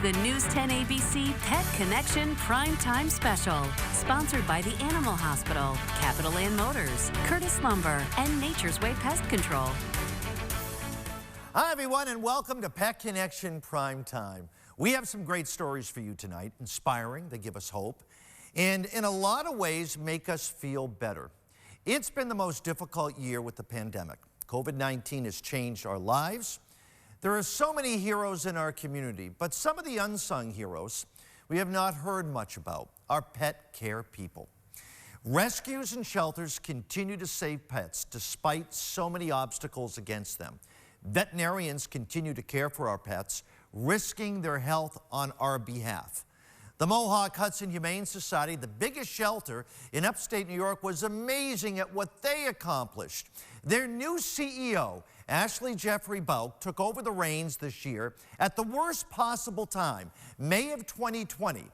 the News 10 ABC Pet Connection Primetime Special, sponsored by the Animal Hospital, Capital Land Motors, Curtis Lumber, and Nature's Way Pest Control. Hi, everyone, and welcome to Pet Connection Primetime. We have some great stories for you tonight, inspiring, they give us hope, and in a lot of ways make us feel better. It's been the most difficult year with the pandemic. COVID-19 has changed our lives. There are so many heroes in our community, but some of the unsung heroes we have not heard much about, our pet care people. Rescues and shelters continue to save pets despite so many obstacles against them. Veterinarians continue to care for our pets, risking their health on our behalf. The Mohawk Hudson Humane Society, the biggest shelter in upstate New York, was amazing at what they accomplished. Their new CEO, Jeffrey Bouck, took over the reins this year at the worst possible time, May of 2020.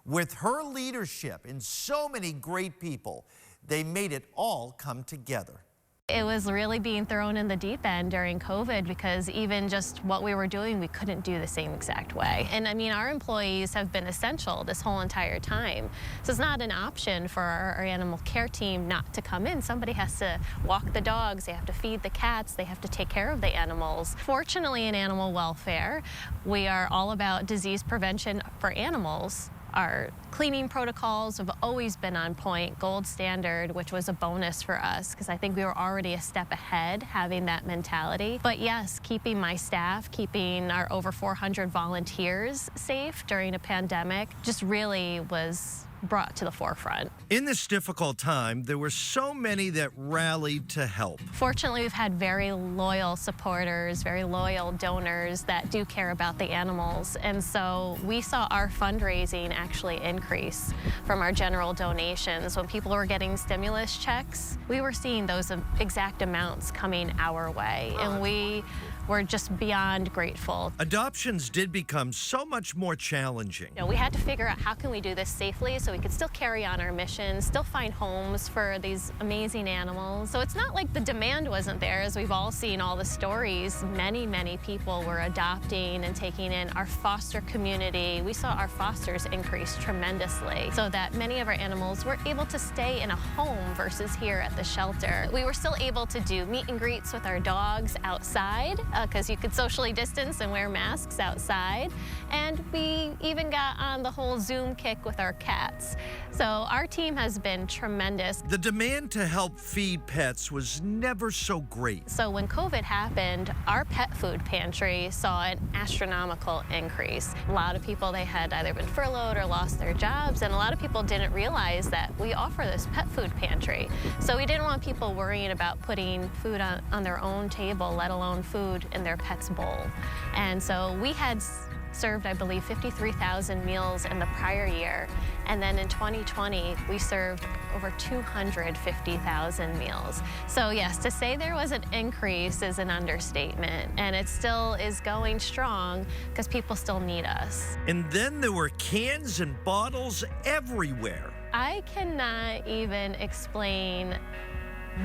With her leadership and so many great people, they made it all come together. It was really being thrown in the deep end during COVID because even just what we were doing, we couldn't do the same exact way. And I mean, our employees have been essential this whole entire time. So it's not an option for our animal care team not to come in. Somebody has to walk the dogs, they have to feed the cats, they have to take care of the animals. Fortunately, in animal welfare, we are all about disease prevention for animals. Our cleaning protocols have always been on point, gold standard, which was a bonus for us because I think we were already a step ahead having that mentality. But yes, keeping my staff, keeping our over 400 volunteers safe during a pandemic just really was brought to the forefront. In this difficult time, there were so many that rallied to help. Fortunately, we've had very loyal supporters, very loyal donors that do care about the animals. And so we saw our fundraising actually increase from our general donations. When people were getting stimulus checks, we were seeing those exact amounts coming our way. And we were just beyond grateful. Adoptions did become so much more challenging. You know, we had to figure out how can we do this safely so we could still carry on our mission, still find homes for these amazing animals. So it's not like the demand wasn't there. As we've all seen all the stories, many people were adopting and taking in. Our foster community, we saw our fosters increase tremendously so that many of our animals were able to stay in a home versus here at the shelter. We were still able to do meet and greets with our dogs outside because you could socially distance and wear masks outside. And we even got on the whole Zoom kick with our cats. So our team has been tremendous. The demand to help feed pets was never so great. So when COVID happened, our pet food pantry saw an astronomical increase. A lot of people, they had either been furloughed or lost their jobs, and a lot of people didn't realize that we offer this pet food pantry. So we didn't want people worrying about putting food on their own table, let alone food in their pet's bowl. And so we had served, I believe, 53,000 meals in the prior year. And then in 2020, we served over 250,000 meals. So yes, to say there was an increase is an understatement. And it still is going strong because people still need us. And then there were cans and bottles everywhere. I cannot even explain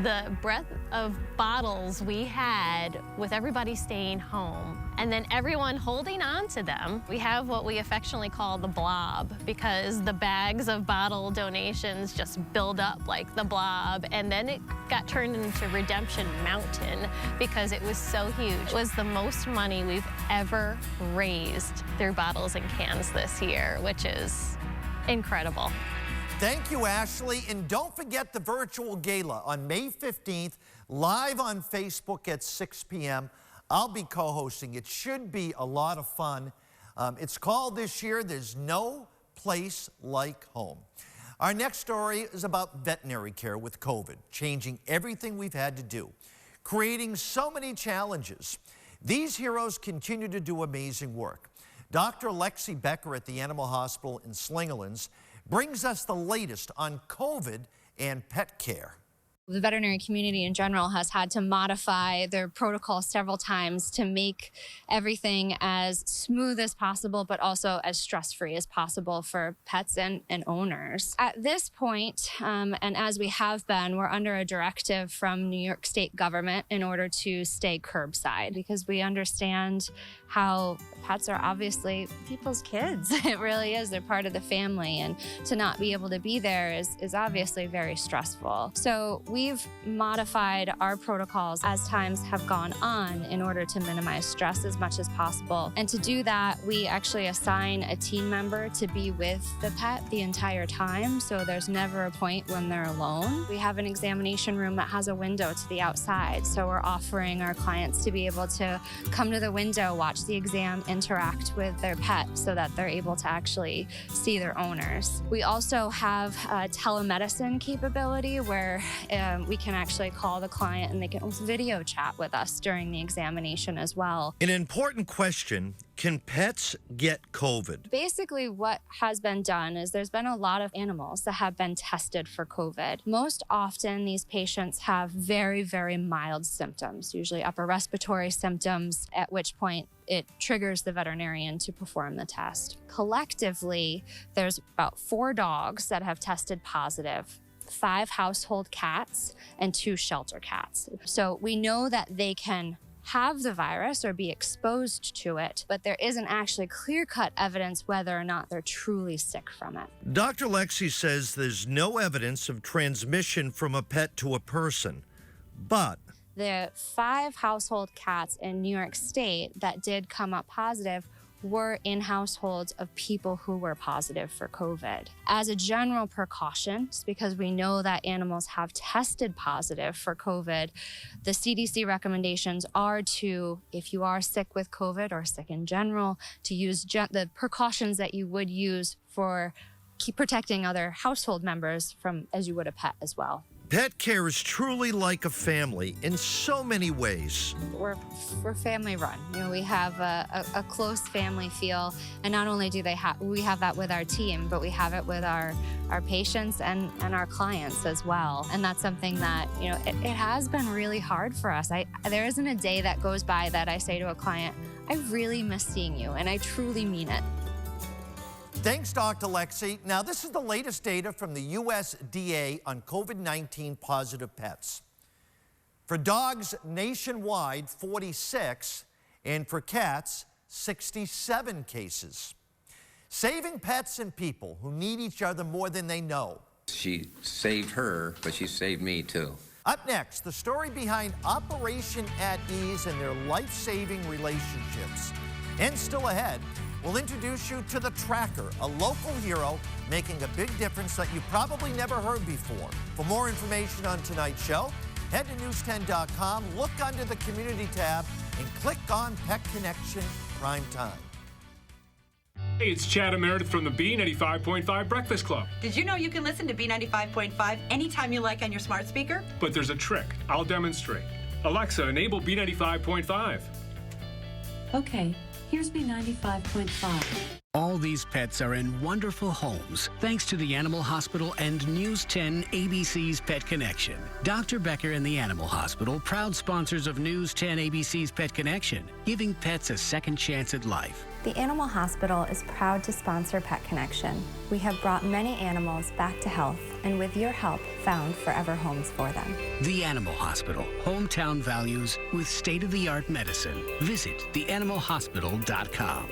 the breadth of bottles we had with everybody staying home and then everyone holding on to them. We have what we affectionately call the blob because the bags of bottle donations just build up like the blob, and then it got turned into Redemption Mountain because it was so huge. It was the most money we've ever raised through bottles and cans this year, which is incredible. Thank you, Ashley. And don't forget the virtual gala on May 15th, live on Facebook at 6 p.m. I'll be co-hosting. It should be a lot of fun. It's called this year, There's No Place Like Home. Our next story is about veterinary care with COVID, changing everything we've had to do, creating so many challenges. These heroes continue to do amazing work. Dr. Lexi Becker at the Animal Hospital in Slingerlands brings us the latest on COVID and pet care. The veterinary community in general has had to modify their protocol several times to make everything as smooth as possible, but also as stress-free as possible for pets and owners. At this point, and as we have been, we're under a directive from New York State government in order to stay curbside, because we understand how pets are obviously people's kids. It really is. They're part of the family, and to not be able to be there is obviously very stressful. So we've modified our protocols as times have gone on in order to minimize stress as much as possible. And to do that, we actually assign a team member to be with the pet the entire time, so there's never a point when they're alone. We have an examination room that has a window to the outside, so we're offering our clients to be able to come to the window, watch the exam, interact with their pet so that they're able to actually see their owners. We also have a telemedicine capability where we can actually call the client and they can video chat with us during the examination as well. An important question: can pets get COVID? Basically, what has been done is there's been a lot of animals that have been tested for COVID. Most often, these patients have very, very mild symptoms, usually upper respiratory symptoms, at which point it triggers the veterinarian to perform the test. Collectively, there's about 4 dogs that have tested positive, 5 household cats, and 2 shelter cats. So we know that they can have the virus or be exposed to it, but there isn't actually clear-cut evidence whether or not they're truly sick from it. Dr. Lexi says there's no evidence of transmission from a pet to a person, but the 5 household cats in New York State that did come up positive were in households of people who were positive for COVID. As a general precaution, because we know that animals have tested positive for COVID, the CDC recommendations are to, if you are sick with COVID or sick in general, to use the precautions that you would use for protecting other household members from, as you would a pet as well. pet care is truly like a family in so many ways. We're family run. You know, we have a close family feel, and not only do we have that with our team, but we have it with our patients and our clients as well. And that's something that, you know, it has been really hard for us. There isn't a day that goes by that I say to a client, I really miss seeing you, and I truly mean it. Thanks, Dr. Lexi. Now, this is the latest data from the USDA on COVID-19 positive pets. For dogs nationwide, 46, and for cats, 67 cases. Saving pets and people who need each other more than they know. She saved her, but she saved me too. Up next, the story behind Operation at Ease and their life-saving relationships. And still ahead, we'll introduce you to the Tracker, a local hero making a big difference that you probably never heard before. For more information on tonight's show, head to news10.com, look under the Community tab, and click on Pet Connection Prime Time. Hey, it's Chad and Meredith from the B95.5 Breakfast Club. Did you know you can listen to B95.5 anytime you like on your smart speaker? But there's a trick. I'll demonstrate. Alexa, enable B95.5. Okay, here's B95.5. All these pets are in wonderful homes thanks to the Animal Hospital and News 10 ABC's Pet Connection. Dr. Becker and the Animal Hospital, proud sponsors of News 10 ABC's Pet Connection, giving pets a second chance at life. The Animal Hospital is proud to sponsor Pet Connection. We have brought many animals back to health, and with your help, found forever homes for them. The Animal Hospital, hometown values with state-of-the-art medicine. Visit theanimalhospital.com.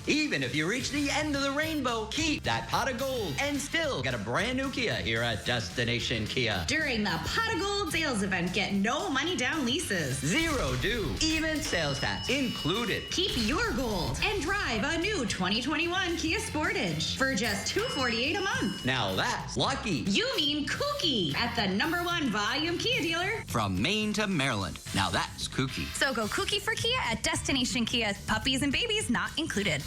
Even if you reach the end of the rainbow, keep that pot of gold and still get a brand new Kia here at Destination Kia. During the Pot of Gold sales event, get no money down leases. Zero due, even sales tax included. Keep your gold and drive a new 2021 Kia Sportage for just $248 a month. Now that's lucky. You mean kooky at the #1 volume Kia dealer. From Maine to Maryland. Now that's kooky. So go kooky for Kia at Destination Kia. Puppies and babies not included.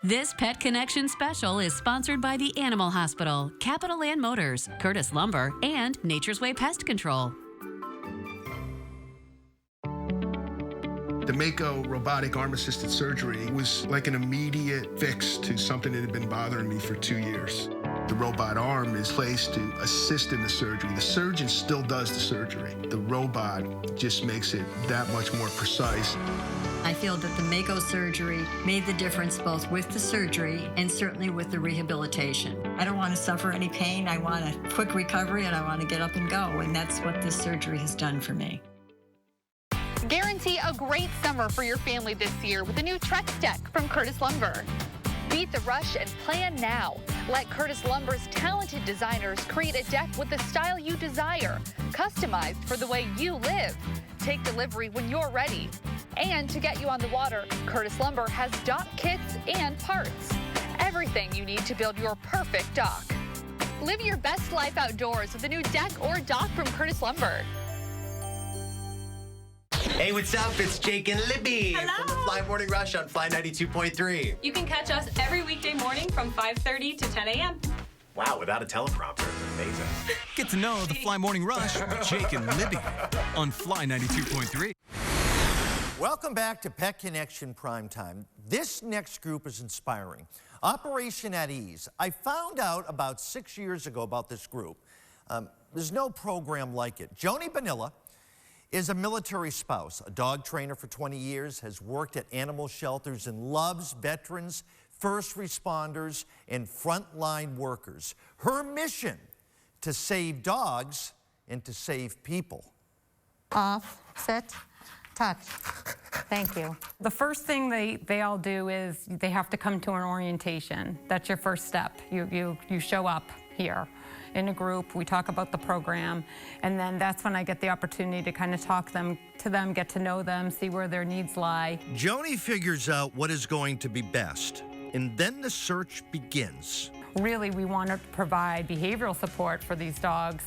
This Pet Connection special is sponsored by the Animal Hospital, Capital Land Motors, Curtis Lumber, and Nature's Way Pest Control. The Mako robotic arm-assisted surgery was like an immediate fix to something that had been bothering me for 2 years. The robot arm is placed to assist in the surgery. The surgeon still does the surgery. The robot just makes it that much more precise. I feel that the Mako surgery made the difference both with the surgery and certainly with the rehabilitation. I don't want to suffer any pain. I want a quick recovery and I want to get up and go, and that's what this surgery has done for me. Guarantee a great summer for your family this year with a new Trex deck from Curtis Lumber. Beat the rush and plan now. Let Curtis Lumber's talented designers create a deck with the style you desire, customized for the way you live. Take delivery when you're ready. And to get you on the water, Curtis Lumber has dock kits and parts. Everything you need to build your perfect dock. Live your best life outdoors with a new deck or dock from Curtis Lumber. Hey, what's up? It's Jake and Libby from the Fly Morning Rush on Fly 92.3. You can catch us every weekday morning from 5:30 to 10 a.m. Wow, without a teleprompter. Amazing. Get to know the Fly Morning Rush with Jake and Libby on Fly 92.3. Welcome back to Pet Connection Primetime. This next group is inspiring. Operation at Ease. I found out about 6 years ago about this group. There's no program like it. Joni Bonilla is a military spouse, a dog trainer for 20 years, has worked at animal shelters and loves veterans, first responders, and frontline workers. Her mission, to save dogs and to save people. Off, sit, touch. Thank you. The first thing they all do is they have to come to an orientation. That's your first step. You show up here in a group, we talk about the program, and then that's when I get the opportunity to kind of talk to them, get to know them, see where their needs lie. Joni figures out what is going to be best, and then the search begins. Really, we want to provide behavioral support for these dogs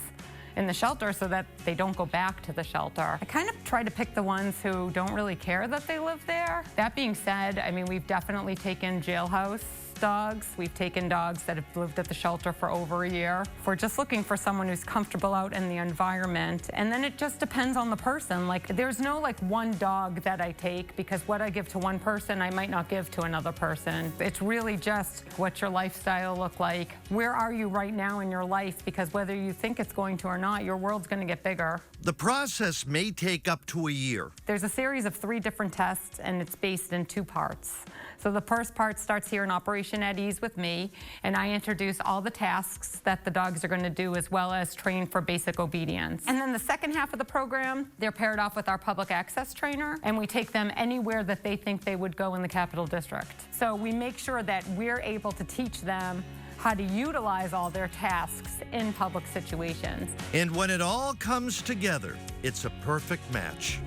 in the shelter so that they don't go back to the shelter. I kind of try to pick the ones who don't really care that they live there. That being said, I mean, we've definitely taken jailhouse dogs. We've taken dogs that have lived at the shelter for over a year. We're just looking for someone who's comfortable out in the environment. And then it just depends on the person. Like, there's no like one dog that I take, because what I give to one person, I might not give to another person. It's really just what's your lifestyle look like? Where are you right now in your life? Because whether you think it's going to or not, your world's going to get bigger. The process may take up to a year. There's a series of 3 different tests, and it's based in 2 parts. So the first part starts here in Operation at Ease with me, and I introduce all the tasks that the dogs are going to do, as well as train for basic obedience. And then the second half of the program, they're paired off with our public access trainer, and we take them anywhere that they think they would go in the Capital District. So we make sure that we're able to teach them how to utilize all their tasks in public situations. And when it all comes together, it's a perfect match.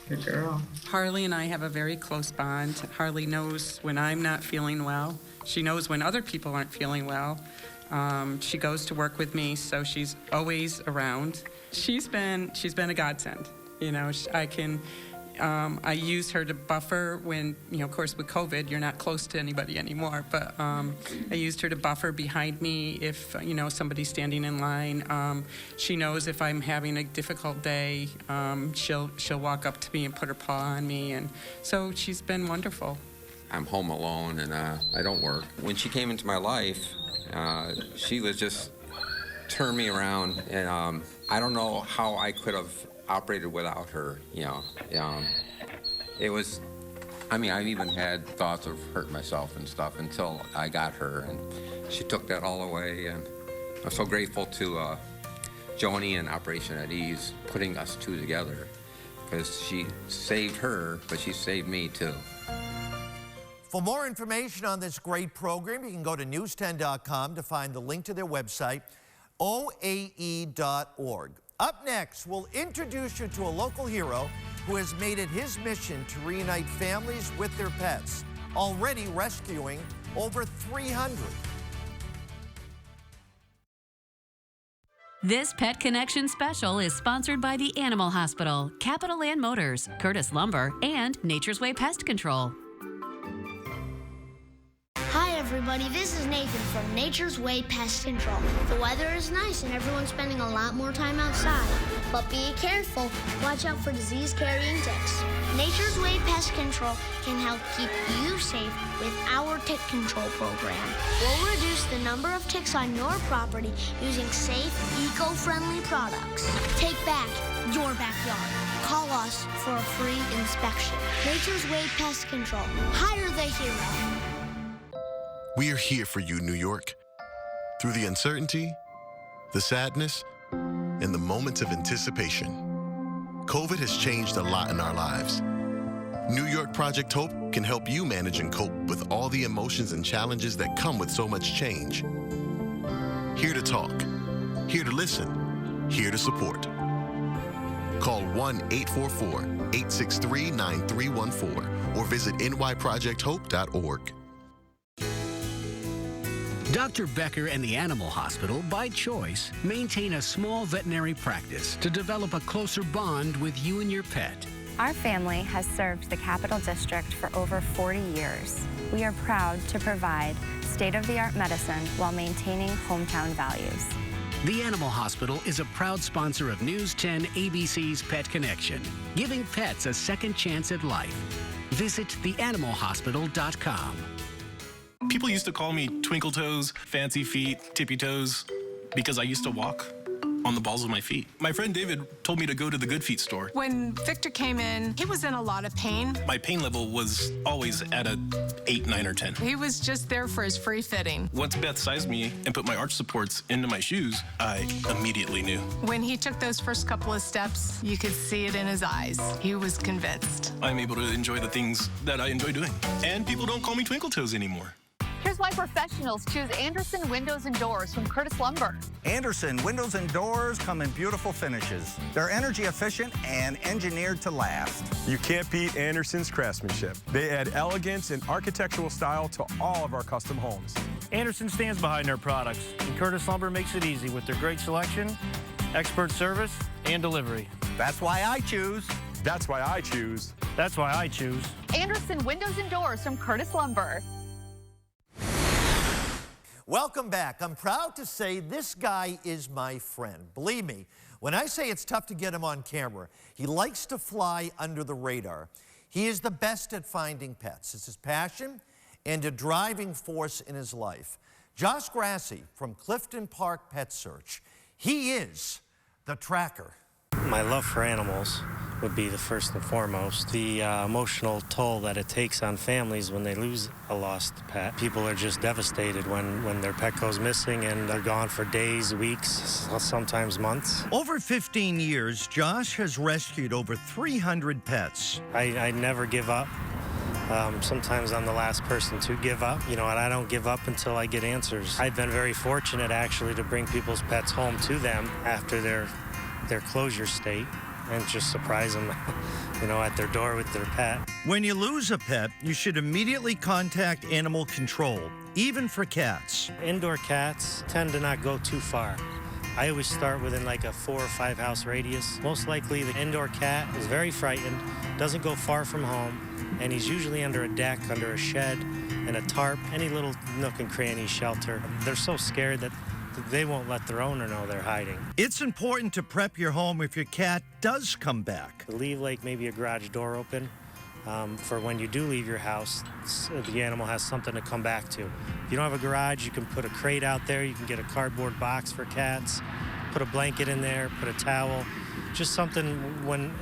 Good girl. Harley and I have a very close bond. Harley knows when I'm not feeling well. She knows when other people aren't feeling well. She goes to work with me, so she's always around. She's been a godsend. You know, I use her to buffer when, you know, of course with COVID, you're not close to anybody anymore, but I used her to buffer behind me if, you know, somebody's standing in line. She knows if I'm having a difficult day, she'll walk up to me and put her paw on me, and so she's been wonderful. I'm home alone and I don't work. When she came into my life, she was just turned me around, and I don't know how I could have operated without her, you know. It was, I mean, I've even had thoughts of hurting myself and stuff until I got her, and she took that all away, and I'm so grateful to Joni and Operation at Ease putting us 2 together, because she saved her, but she saved me too. For more information on this great program, you can go to news10.com to find the link to their website, oae.org. Up next, we'll introduce you to a local hero who has made it his mission to reunite families with their pets, already rescuing over 300. This Pet Connection special is sponsored by the Animal Hospital, Capital Land Motors, Curtis Lumber, and Nature's Way Pest Control. Hi everybody, this is Nathan from Nature's Way Pest Control. The weather is nice and everyone's spending a lot more time outside. But be careful. Watch out for disease-carrying ticks. Nature's Way Pest Control can help keep you safe with our tick control program. We'll reduce the number of ticks on your property using safe, eco-friendly products. Take back your backyard. Call us for a free inspection. Nature's Way Pest Control. Hire the hero. We are here for you, New York. Through the uncertainty, the sadness, and the moments of anticipation. COVID has changed a lot in our lives. New York Project Hope can help you manage and cope with all the emotions and challenges that come with so much change. Here to talk, here to listen, here to support. Call 1-844-863-9314 or visit nyprojecthope.org. Dr. Becker and the Animal Hospital, by choice, maintain a small veterinary practice to develop a closer bond with you and your pet. Our family has served the Capital District for over 40 years. We are proud to provide state-of-the-art medicine while maintaining hometown values. The Animal Hospital is a proud sponsor of News 10 ABC's Pet Connection, giving pets a second chance at life. Visit theanimalhospital.com. People used to call me Twinkle Toes, Fancy Feet, Tippy Toes, because I used to walk on the balls of my feet. My friend David told me to go to the Good Feet store. When Victor came in, he was in a lot of pain. My pain level was always at a 8, 9, or 10. He was just there for his free fitting. Once Beth sized me and put my arch supports into my shoes, I immediately knew. When he took those first couple of steps, you could see it in his eyes. He was convinced. I'm able to enjoy the things that I enjoy doing. And people don't call me Twinkle Toes anymore. Here's why professionals choose Anderson Windows and Doors from Curtis Lumber. Anderson Windows and Doors come in beautiful finishes. They're energy efficient and engineered to last. You can't beat Anderson's craftsmanship. They add elegance and architectural style to all of our custom homes. Anderson stands behind their products, and Curtis Lumber makes it easy with their great selection, expert service, and delivery. That's why I choose. That's why I choose. That's why I choose Anderson Windows and Doors from Curtis Lumber. Welcome back. I'm proud to say this guy is my friend. Believe me, when I say it's tough to get him on camera, he likes to fly under the radar. He is the best at finding pets. It's his passion and a driving force in his life. Josh Grassi from Clifton Park Pet Search. He is the tracker. My love for animals would be the first and foremost. The emotional toll that it takes on families when they lose a lost pet. People are just devastated when their pet goes missing and they're gone for days, weeks, sometimes months. Over 15 years, Josh has rescued over 300 pets. I never give up. Sometimes I'm the last person to give up, and I don't give up until I get answers. I've been very fortunate, actually, to bring people's pets home to them after their closure state and just surprise them, at their door with their pet. When you lose a pet, you should immediately contact animal control, even for cats. Indoor cats tend to not go too far. I always start within like a 4 or 5 house radius. Most likely the indoor cat is very frightened, doesn't go far from home, and he's usually under a deck, under a shed, and a tarp, any little nook and cranny shelter. They're so scared that they won't let their owner know they're hiding. It's important to prep your home if your cat does come back. Leave like maybe a garage door open for when you do leave your house, so the animal has something to come back to. If you don't have a garage, you can put a crate out there, you can get a cardboard box for cats, put a blanket in there, put a towel, just something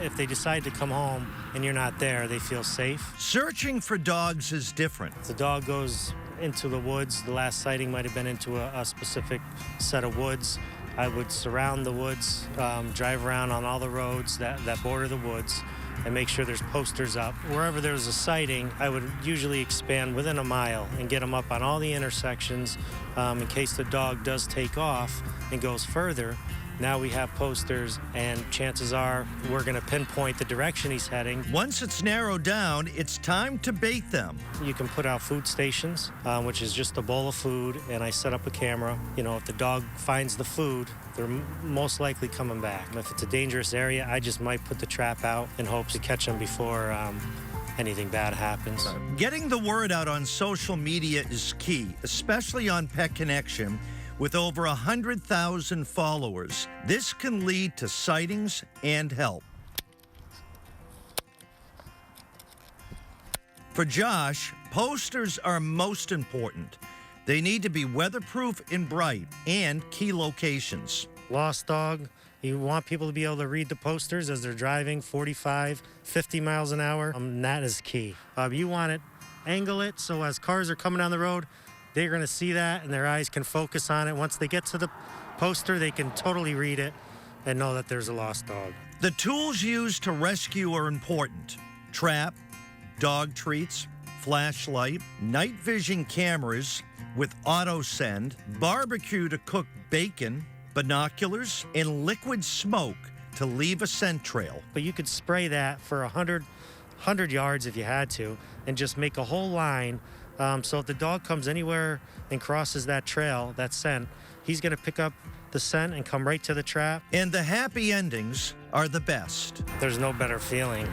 if they decide to come home and you're not there, they feel safe. Searching for dogs is different. If the dog goes into the woods, the last sighting might have been into a specific set of woods, I would surround the woods, drive around on all the roads that border the woods, and make sure there's posters up. Wherever there's a sighting, I would usually expand within a mile and get them up on all the intersections in case the dog does take off and goes further. Now we have posters, and chances are we're going to pinpoint the direction he's heading. Once it's narrowed down, it's time to bait them. You can put out food stations, which is just a bowl of food, and I set up a camera. If the dog finds the food, they're most likely coming back. If it's a dangerous area, I just might put the trap out in hopes to catch them before anything bad happens. Getting the word out on social media is key, especially on Pet Connection. with over 100,000 followers. This can lead to sightings and help. For Josh, posters are most important. They need to be weatherproof and bright, and key locations. Lost dog, you want people to be able to read the posters as they're driving 45, 50 miles an hour. That is key. You want it, angle it, so as cars are coming down the road, they're gonna see that and their eyes can focus on it. Once they get to the poster, they can totally read it and know that there's a lost dog. The tools used to rescue are important. Trap, dog treats, flashlight, night vision cameras with auto send, barbecue to cook bacon, binoculars, and liquid smoke to leave a scent trail. But you could spray that for 100 yards if you had to, and just make a whole line. So if the dog comes anywhere and crosses that trail, that scent, he's gonna pick up the scent and come right to the trap. And the happy endings are the best. There's no better feeling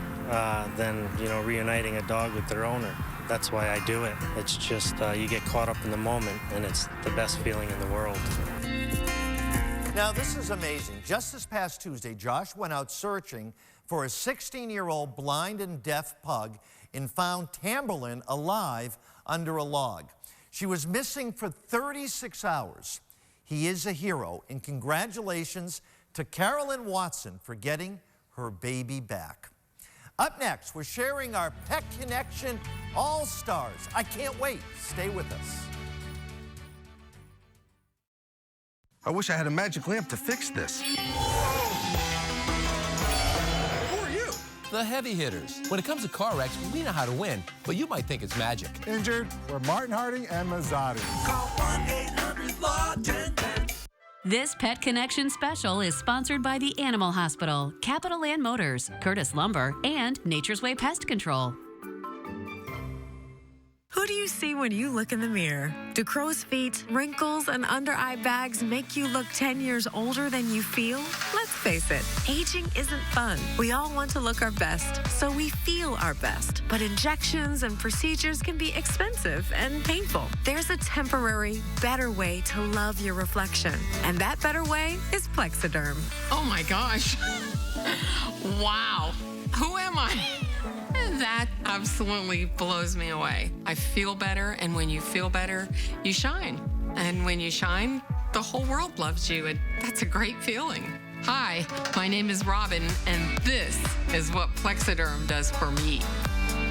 than, reuniting a dog with their owner. That's why I do it. It's just, you get caught up in the moment, and it's the best feeling in the world. Now, this is amazing. Just this past Tuesday, Josh went out searching for a 16-year-old blind and deaf pug and found Tamberlin alive under a log. She was missing for 36 hours. He is a hero, and congratulations to Carolyn Watson for getting her baby back. Up next, we're sharing our Pet Connection All-Stars. I can't wait. Stay with us. I wish I had a magic lamp to fix this. Who are you? The heavy hitters. When it comes to car wrecks, we know how to win, but you might think it's magic. Injured? We're Martin Harding and Mazzotti. Call 1-800-LAW-1010. This Pet Connection special is sponsored by the Animal Hospital, Capital Land Motors, Curtis Lumber, and Nature's Way Pest Control. Who do you see when you look in the mirror? Do crow's feet, wrinkles, and under-eye bags make you look 10 years older than you feel? Let's face it, aging isn't fun. We all want to look our best, so we feel our best. But injections and procedures can be expensive and painful. There's a temporary, better way to love your reflection. And that better way is Plexiderm. Oh my gosh. Wow. Who am I? That absolutely blows me away. I feel better, and when you feel better, you shine. And when you shine, the whole world loves you, and that's a great feeling. Hi, my name is Robin, and this is what Plexiderm does for me.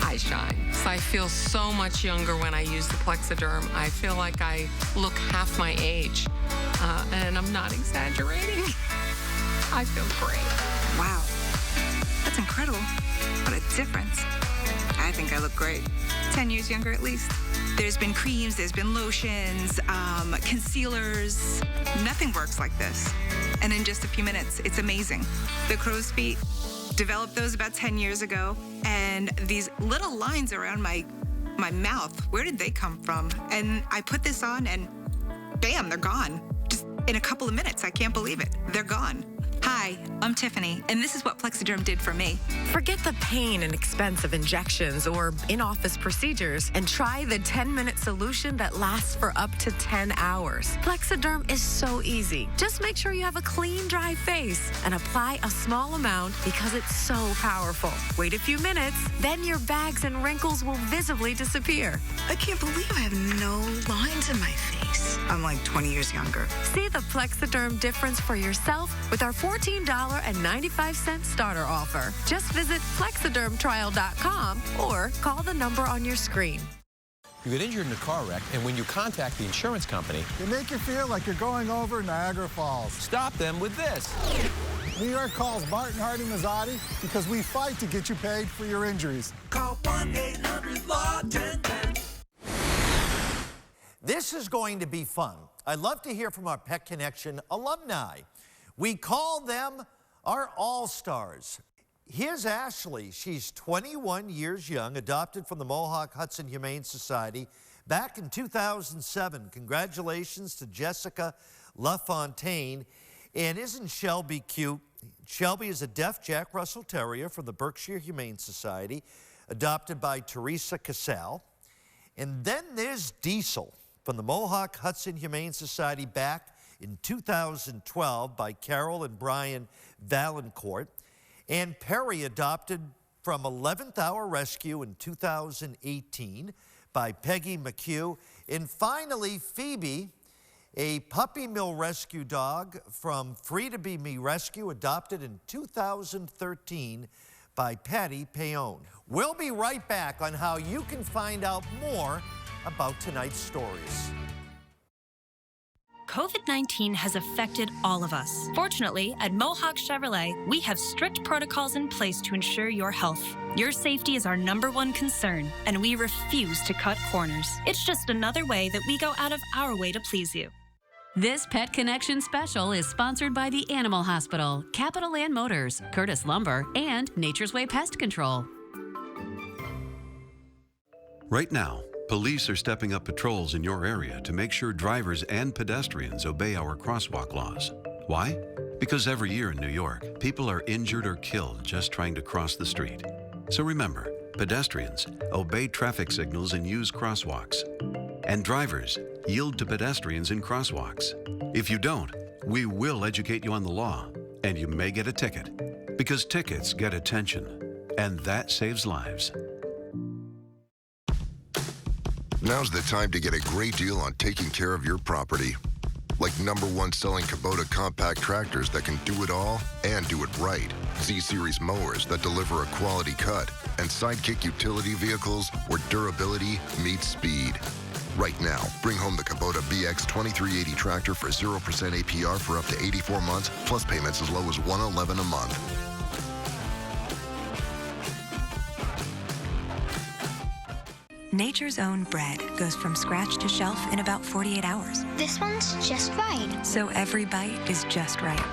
I shine. So I feel so much younger when I use the Plexiderm. I feel like I look half my age, and I'm not exaggerating. I feel great. Wow, that's incredible. What a difference. I think I look great. 10 years younger at least. There's been creams, there's been lotions, concealers. Nothing works like this. And in just a few minutes, it's amazing. The crow's feet, developed those about 10 years ago. And these little lines around my mouth, where did they come from? And I put this on and bam, they're gone. Just in a couple of minutes, I can't believe it. They're gone. Hi, I'm Tiffany, and this is what Plexiderm did for me. Forget the pain and expense of injections or in-office procedures and try the 10-minute solution that lasts for up to 10 hours. Plexiderm is so easy. Just make sure you have a clean, dry face and apply a small amount because it's so powerful. Wait a few minutes, then your bags and wrinkles will visibly disappear. I can't believe I have no lines in my face. I'm like 20 years younger. See the Plexiderm difference for yourself with our $14.95 starter offer. Just visit plexidermtrial.com or call the number on your screen. You get injured in a car wreck, and when you contact the insurance company, They make you feel like you're going over Niagara Falls. stop them with this. New York calls Martin Harding Mazzotti because we fight to get you paid for your injuries. Call 1-800-LAW-1010. This is going to be fun. I'd love to hear from our Pet Connection alumni. We call them our All-Stars. Here's Ashley. She's 21 years young, adopted from the Mohawk Hudson Humane Society back in 2007. Congratulations to Jessica LaFontaine. And isn't Shelby cute? Shelby is a deaf Jack Russell Terrier from the Berkshire Humane Society, adopted by Teresa Casal. And then there's Diesel. from the Mohawk Hudson Humane Society back in 2012 by Carol and Brian Valancourt, and Perry adopted from 11th Hour Rescue in 2018 by Peggy McHugh, and finally Phoebe, a puppy mill rescue dog from Free to Be Me Rescue, adopted in 2013 by Patty Payon. We'll be right back on how you can find out more about tonight's stories. COVID-19 has affected all of us. Fortunately, at Mohawk Chevrolet, we have strict protocols in place to ensure your health. Your safety is our #1 concern, and we refuse to cut corners. It's just another way that we go out of our way to please you. This Pet Connection special is sponsored by the Animal Hospital, Capital Land Motors, Curtis Lumber, and Nature's Way Pest Control. Right now, police are stepping up patrols in your area to make sure drivers and pedestrians obey our crosswalk laws. Why? Because every year in New York, people are injured or killed just trying to cross the street. So remember, pedestrians, obey traffic signals and use crosswalks. And drivers, yield to pedestrians in crosswalks. If you don't, we will educate you on the law, and you may get a ticket. Because tickets get attention, and that saves lives. Now's the time to get a great deal on taking care of your property. Like #1 selling Kubota compact tractors that can do it all and do it right. Z-Series mowers that deliver a quality cut. And Sidekick utility vehicles where durability meets speed. Right now, bring home the Kubota BX 2380 tractor for 0% APR for up to 84 months, plus payments as low as $111 a month. Nature's Own bread goes from scratch to shelf in about 48 hours. This one's just right. So every bite is just right.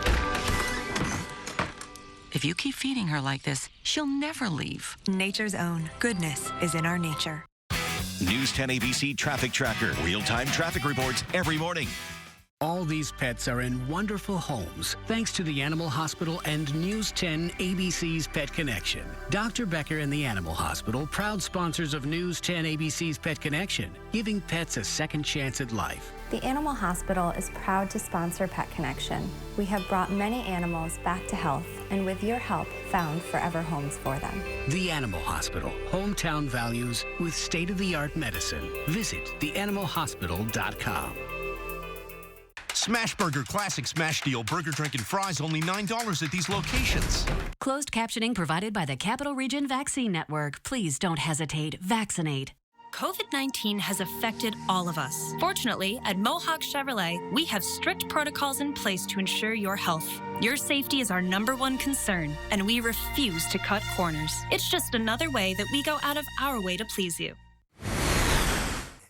If you keep feeding her like this, she'll never leave. Nature's Own. Goodness is in our nature. News 10 ABC Traffic Tracker. Real-time traffic reports every morning. All these pets are in wonderful homes thanks to the Animal Hospital and News 10 ABC's Pet Connection. Dr. Becker and the Animal Hospital, proud sponsors of News 10 ABC's Pet Connection, giving pets a second chance at life. The Animal Hospital is proud to sponsor Pet Connection. We have brought many animals back to health, and with your help, found forever homes for them. The Animal Hospital, hometown values with state-of-the-art medicine. Visit theanimalhospital.com. Smashburger Classic Smash Deal. Burger, drink, and fries only $9 at these locations. Closed captioning provided by the Capital Region Vaccine Network. Please don't hesitate. Vaccinate. COVID-19 has affected all of us. Fortunately, at Mohawk Chevrolet, we have strict protocols in place to ensure your health. Your safety is our #1 concern, and we refuse to cut corners. It's just another way that we go out of our way to please you.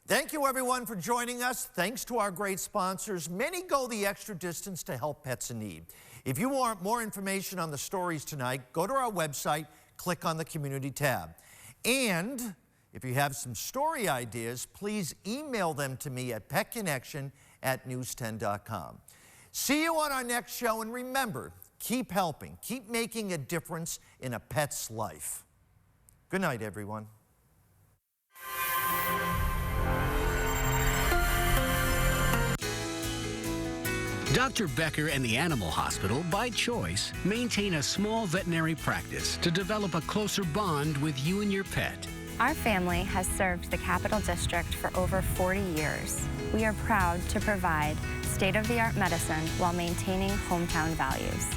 Thank you, everyone, for joining us. Thanks to our great sponsors. Many go the extra distance to help pets in need. If you want more information on the stories tonight, go to our website, click on the Community tab. And if you have some story ideas, please email them to me at petconnection@news10.com. See you on our next show, and remember, keep helping, keep making a difference in a pet's life. Good night, everyone. Dr. Becker and the Animal Hospital, by choice, maintain a small veterinary practice to develop a closer bond with you and your pet. Our family has served the Capital District for over 40 years. We are proud to provide state-of-the-art medicine while maintaining hometown values.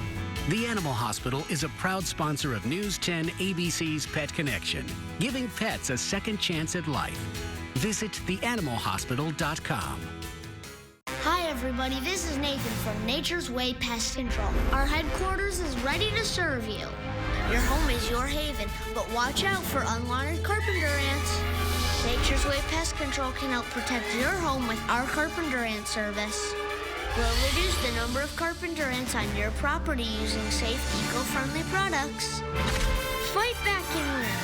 The Animal Hospital is a proud sponsor of News 10 ABC's Pet Connection, giving pets a second chance at life. Visit theanimalhospital.com. Hi everybody, this is Nathan from Nature's Way Pest Control. Our headquarters is ready to serve you. Your home is your haven, but watch out for unwanted carpenter ants. Nature's Way Pest Control can help protect your home with our carpenter ant service. We'll reduce the number of carpenter ants on your property using safe, eco-friendly products. Fight back in winter.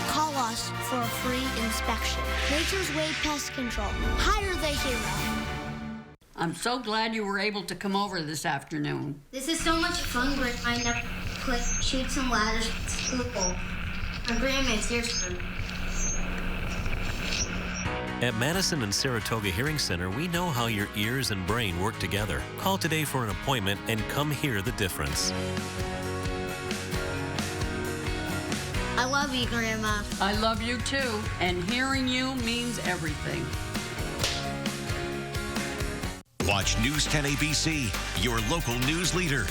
Call us for a free inspection. Nature's Way Pest Control. Hire the hero. I'm so glad you were able to come over this afternoon. This is so much fun, Greg. I never click, shoot some ladders at school. My grandma's here soon. At Madison and Saratoga Hearing Center, we know how your ears and brain work together. Call today for an appointment and come hear the difference. I love you, Grandma. I love you too, and hearing you means everything. Watch News 10 ABC, your local news leader.